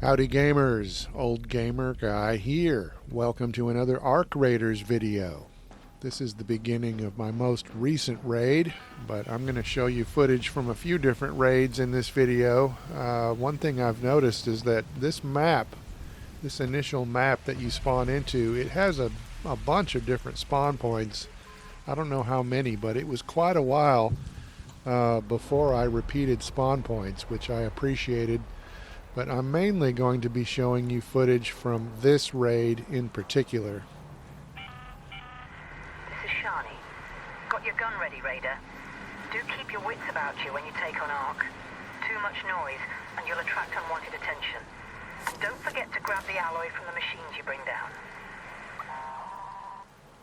Howdy gamers, Old Gamer Guy here. Welcome to another Ark Raiders video. This is the beginning of my most recent raid, but I'm going to show you footage from a few different raids in this video. One thing I've noticed is that this map, this initial map that you spawn into, it has a bunch of different spawn points. I don't know how many, but it was quite a while before I repeated spawn points, which I appreciated. But I'm mainly going to be showing you footage from this raid in particular. This is Shani. Got your gun ready, Raider. Do keep your wits about you when you take on Ark. Too much noise, and you'll attract unwanted attention. And don't forget to grab the alloy from the machines you bring down.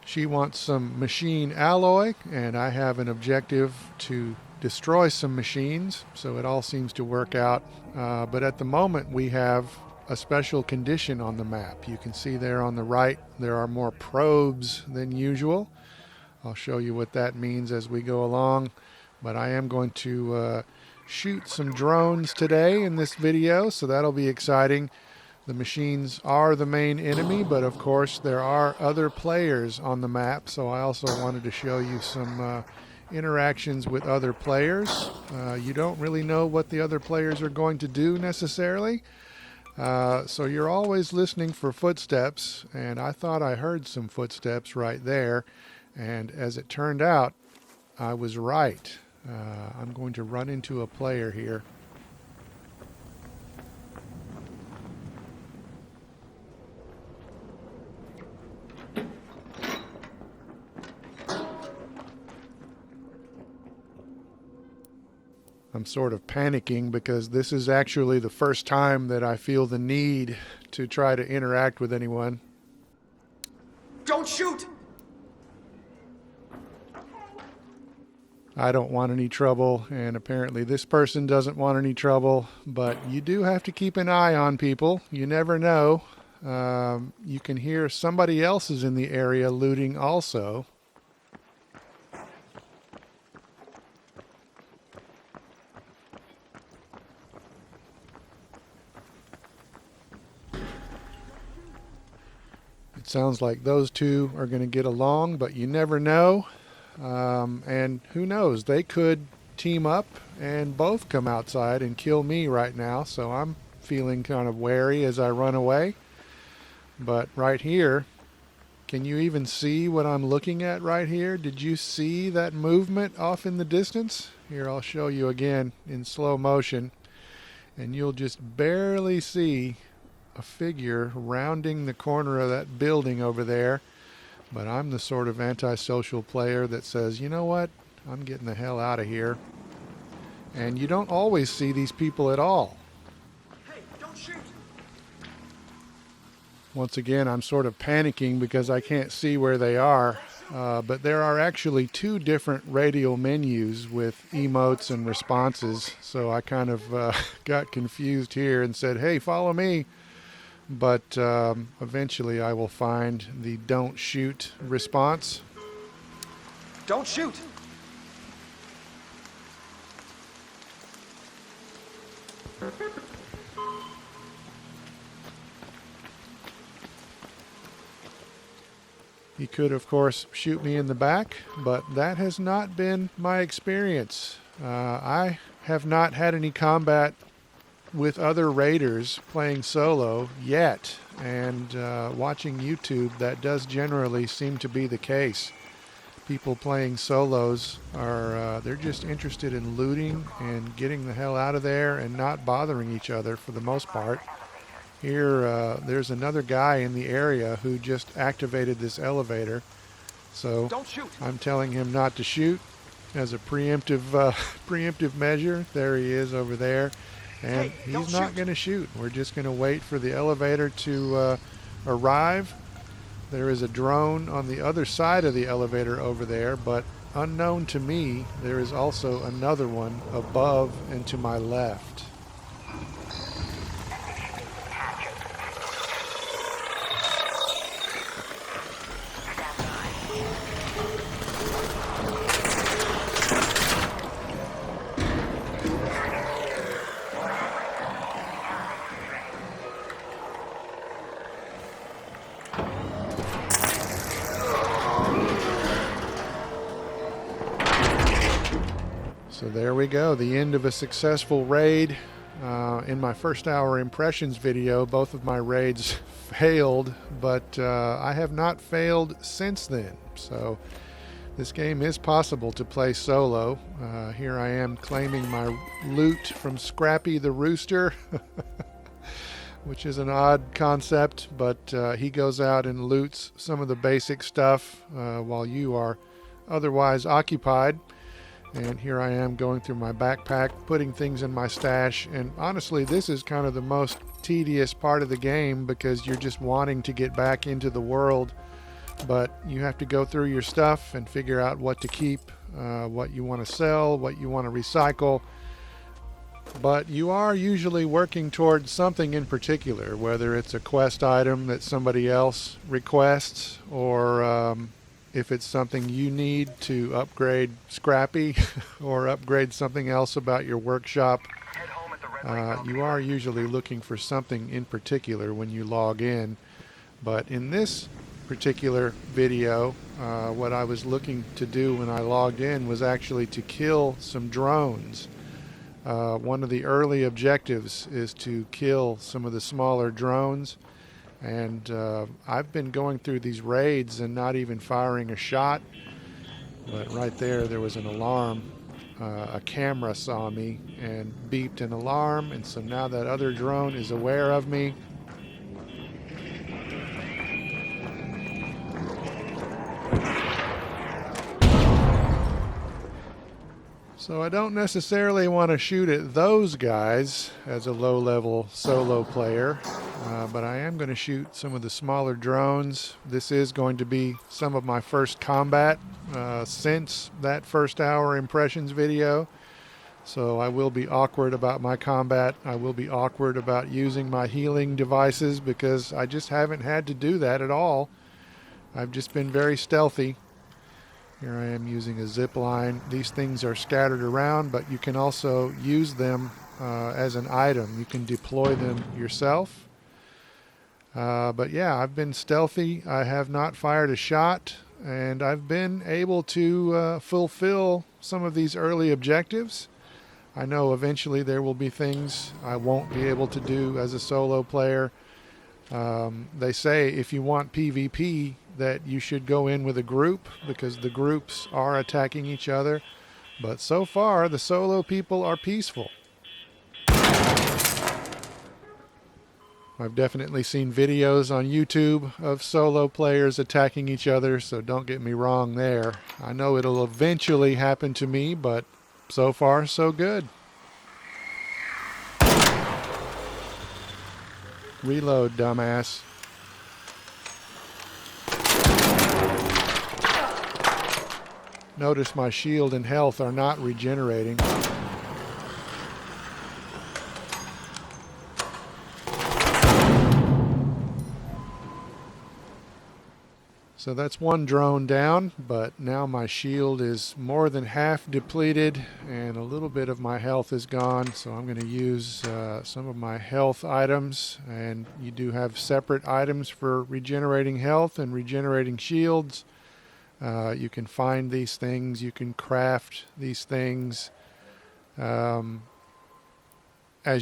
She wants some machine alloy, and I have an objective to destroy some machines, so it all seems to work out. But at the moment we have a special condition on the map. You can see there on the right there are more probes than usual. I'll show you what that means as we go along, but I am going to shoot some drones today in this video, so that'll be exciting. The machines are the main enemy, but of course there are other players on the map, so I also wanted to show you some interactions with other players. You don't really know what the other players are going to do necessarily, so you're always listening for footsteps, and I thought I heard some footsteps right there, and as it turned out, I was right. I'm going to run into a player here. I'm sort of panicking because this is actually the first time that I feel the need to try to interact with anyone. Don't shoot! I don't want any trouble, and apparently this person doesn't want any trouble, but you do have to keep an eye on people. You never know. You can hear somebody else is in the area looting also. It sounds like those two are going to get along, but you never know. And who knows, they could team up and both come outside and kill me right now, so I'm feeling kind of wary as I run away. But right here, can you even see what I'm looking at right here? Did you see that movement off in the distance? Here, I'll show you again in slow motion, and you'll just barely see a figure rounding the corner of that building over there. But I'm the sort of antisocial player that says, you know what, I'm getting the hell out of here. And you don't always see these people at all. Hey, don't shoot! Once again, I'm sort of panicking because I can't see where they are. But there are actually two different radial menus with emotes and responses, so I kind of got confused here and said, hey, follow me. But eventually I will find the don't shoot response. Don't shoot! He could, of course, shoot me in the back, but that has not been my experience. I have not had any combat with other raiders playing solo yet, and watching YouTube, that does generally seem to be the case. People playing solos are they're just interested in looting and getting the hell out of there and not bothering each other for the most part. Here there's another guy in the area who just activated this elevator, so Don't shoot! I'm telling him not to shoot as a preemptive measure. There he is over there. And Hey, he's not going to shoot. We're just going to wait for the elevator to arrive. There is a drone on the other side of the elevator over there, but unknown to me, there is also another one above and to my left. So there we go, the end of a successful raid. In my first hour impressions video, both of my raids failed, but I have not failed since then. So this game is possible to play solo. Here I am claiming my loot from Scrappy the Rooster, which is an odd concept, but he goes out and loots some of the basic stuff while you are otherwise occupied. And here I am going through my backpack, putting things in my stash. And honestly, this is kind of the most tedious part of the game because you're just wanting to get back into the world. But you have to go through your stuff and figure out what to keep, what you want to sell, what you want to recycle. But you are usually working towards something in particular, whether it's a quest item that somebody else requests or if it's something you need to upgrade Scrappy or upgrade something else about your workshop. You are usually looking for something in particular when you log in. But in this particular video, what I was looking to do when I logged in was actually to kill some drones. One of the early objectives is to kill some of the smaller drones. And I've been going through these raids and not even firing a shot. But right there was an alarm. A camera saw me and beeped an alarm. And so now that other drone is aware of me. So I don't necessarily want to shoot at those guys as a low-level solo player, but I am going to shoot some of the smaller drones. This is going to be some of my first combat since that first hour impressions video. So I will be awkward about my combat. I will be awkward about using my healing devices because I just haven't had to do that at all. I've just been very stealthy. Here I am using a zip line. These things are scattered around, but you can also use them as an item. You can deploy them yourself. But yeah, I've been stealthy. I have not fired a shot, and I've been able to fulfill some of these early objectives. I know eventually there will be things I won't be able to do as a solo player. They say if you want PvP, that you should go in with a group because the groups are attacking each other. But so far, the solo people are peaceful. I've definitely seen videos on YouTube of solo players attacking each other, so don't get me wrong there. I know it'll eventually happen to me, but so far, so good. Reload, dumbass. Notice my shield and health are not regenerating. So that's one drone down, but now my shield is more than half depleted and a little bit of my health is gone. So I'm going to use some of my health items, and you do have separate items for regenerating health and regenerating shields. You can find these things, you can craft these things as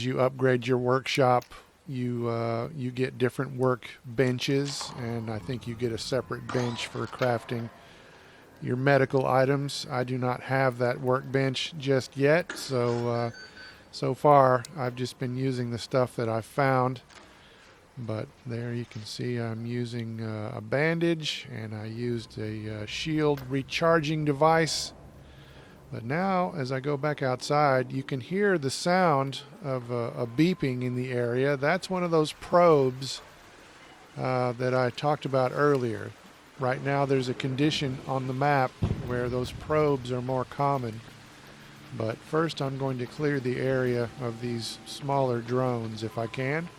you upgrade your workshop. You get different work benches, and I think you get a separate bench for crafting your medical items. I do not have that workbench just yet, so far I've just been using the stuff that I've found. But there you can see I'm using a bandage, and I used a shield recharging device. But now, as I go back outside, you can hear the sound of a beeping in the area. That's one of those probes that I talked about earlier. Right now there's a condition on the map where those probes are more common. But first I'm going to clear the area of these smaller drones if I can.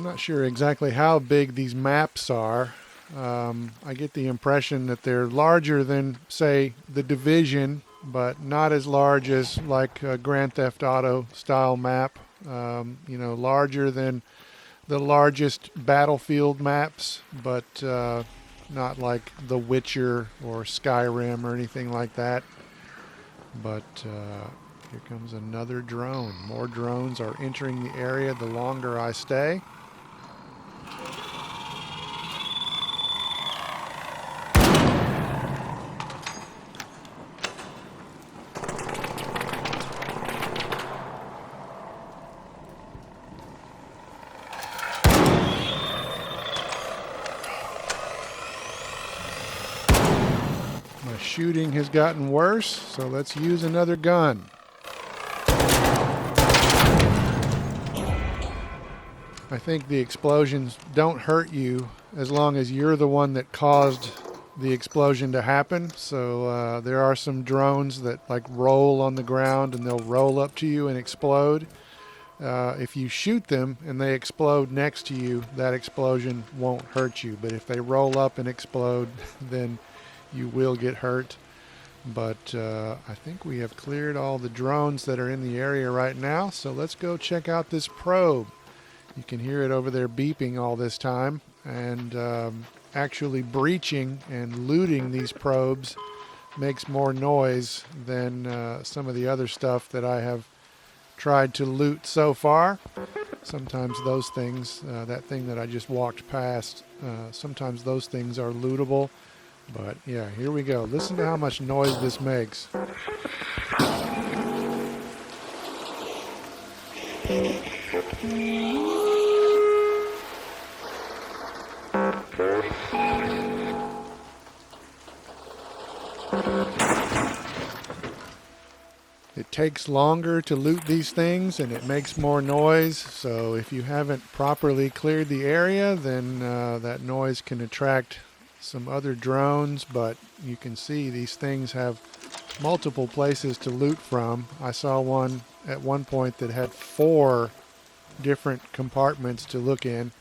I'm not sure exactly how big these maps are. I get the impression that they're larger than, say, The Division, but not as large as like a Grand Theft Auto style map. You know, larger than the largest Battlefield maps, but not like The Witcher or Skyrim or anything like that. But here comes another drone. More drones are entering the area the longer I stay. My shooting has gotten worse, so let's use another gun. I think the explosions don't hurt you as long as you're the one that caused the explosion to happen. So there are some drones that like roll on the ground and they'll roll up to you and explode. If you shoot them and they explode next to you, that explosion won't hurt you. But if they roll up and explode, then you will get hurt. But I think we have cleared all the drones that are in the area right now. So let's go check out this probe. You can hear it over there beeping all this time. And actually breaching and looting these probes makes more noise than some of the other stuff that I have tried to loot so far. Sometimes those things, that thing that I just walked past, sometimes those things are lootable. But yeah, here we go. Listen to how much noise this makes. It takes longer to loot these things and it makes more noise, so if you haven't properly cleared the area, then that noise can attract some other drones. But you can see these things have multiple places to loot from. I saw one at one point that had 4 different compartments to look in.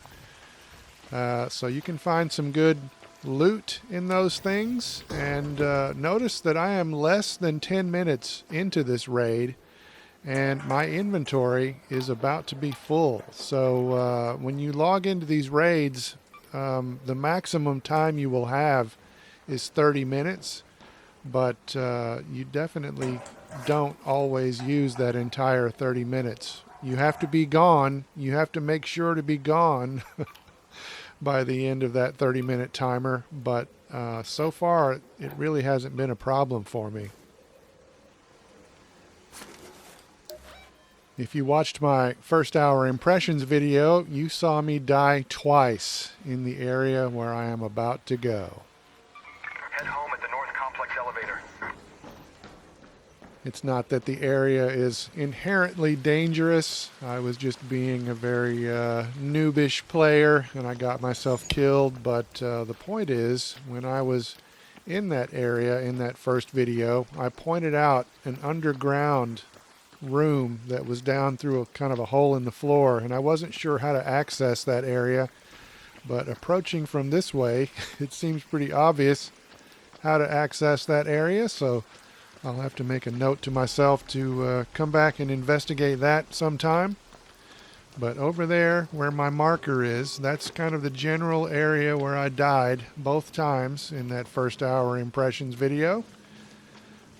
So you can find some good loot in those things. And notice that I am less than 10 minutes into this raid and my inventory is about to be full. So when you log into these raids, the maximum time you will have is 30 minutes, but you definitely don't always use that entire 30 minutes. You have to be gone. You have to make sure to be gone by the end of that 30-minute timer, but so far it really hasn't been a problem for me. If you watched my first hour impressions video, you saw me die twice in the area where I am about to go. Head home at the North Complex elevator. It's not that the area is inherently dangerous. I was just being a very noobish player and I got myself killed. But the point is, when I was in that area in that first video, I pointed out an underground room that was down through a kind of a hole in the floor, and I wasn't sure how to access that area. But approaching from this way, it seems pretty obvious how to access that area, so I'll have to make a note to myself to come back and investigate that sometime. But over there where my marker is, that's kind of the general area where I died both times in that first hour impressions video.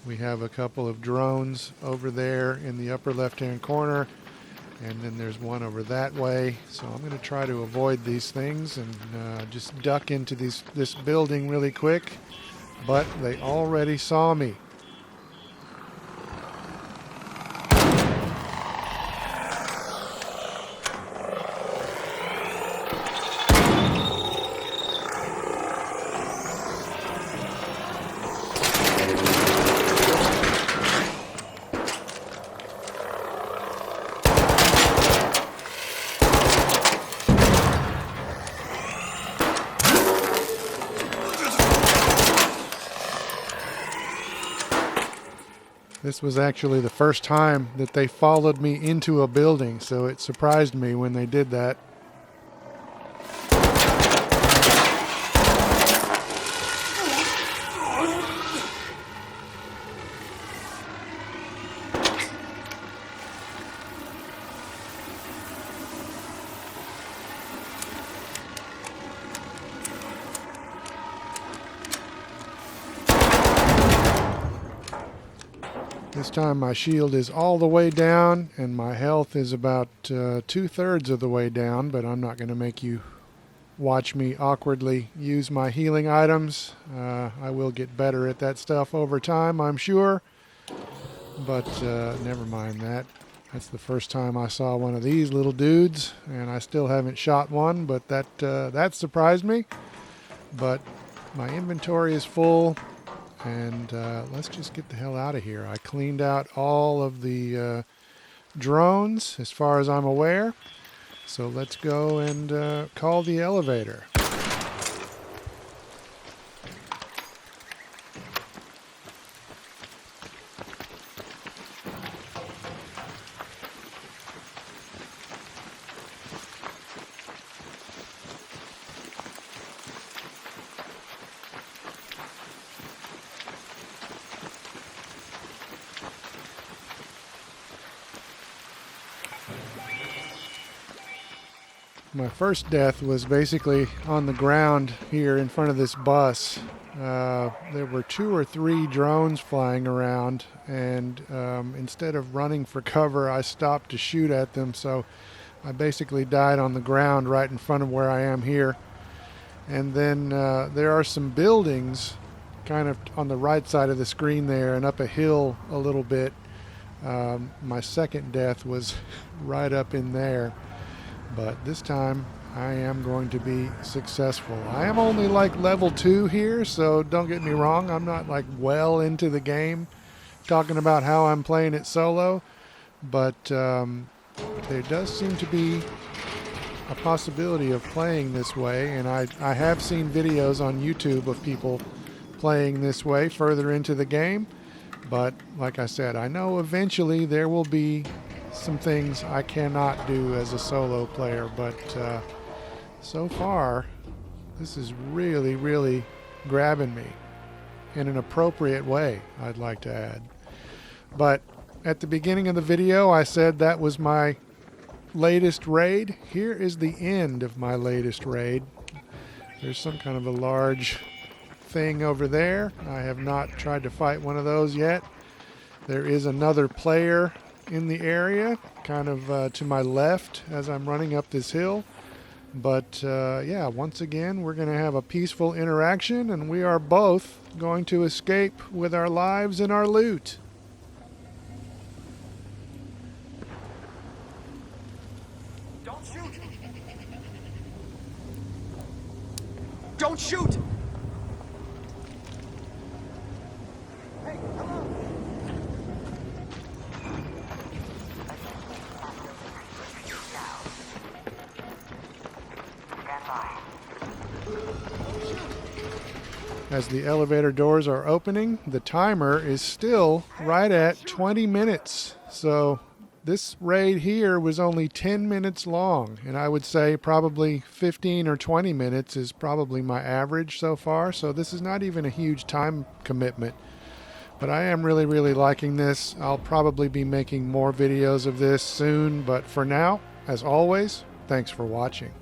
We have a couple of drones over there in the upper left-hand corner, and then there's one over that way. So I'm going to try to avoid these things and just duck into this building really quick. But they already saw me. This was actually the first time that they followed me into a building, so it surprised me when they did that. This time my shield is all the way down and my health is about 2/3 of the way down, but I'm not going to make you watch me awkwardly use my healing items. I will get better at that stuff over time, I'm sure, but never mind that. That's the first time I saw one of these little dudes, and I still haven't shot one, but that surprised me. But my inventory is full, and let's just get the hell out of here. I cleaned out all of the drones as far as I'm aware, so let's go and call the elevator. My first death was basically on the ground here in front of this bus. There were 2 or 3 drones flying around, and instead of running for cover, I stopped to shoot at them, so I basically died on the ground right in front of where I am here. And then there are some buildings kind of on the right side of the screen there and up a hill a little bit. My second death was right up in there. But this time I am going to be successful. I am only like level 2 here, so don't get me wrong. I'm not like well into the game talking about how I'm playing it solo. But there does seem to be a possibility of playing this way. And I have seen videos on YouTube of people playing this way further into the game. But like I said, I know eventually there will be some things I cannot do as a solo player, but so far this is really, really grabbing me in an appropriate way, I'd like to add. But at the beginning of the video I said that was my latest raid. Here is the end of my latest raid. There's some kind of a large thing over there. I have not tried to fight one of those yet. There is another player in the area, kind of to my left as I'm running up this hill. But yeah, once again, we're going to have a peaceful interaction, and we are both going to escape with our lives and our loot. Don't shoot! Don't shoot! Hey, come on! As the elevator doors are opening, the timer is still right at 20 minutes. So this raid here was only 10 minutes long, and I would say probably 15 or 20 minutes is probably my average so far. So this is not even a huge time commitment. But I am really, really liking this. I'll probably be making more videos of this soon, but for now, as always, thanks for watching.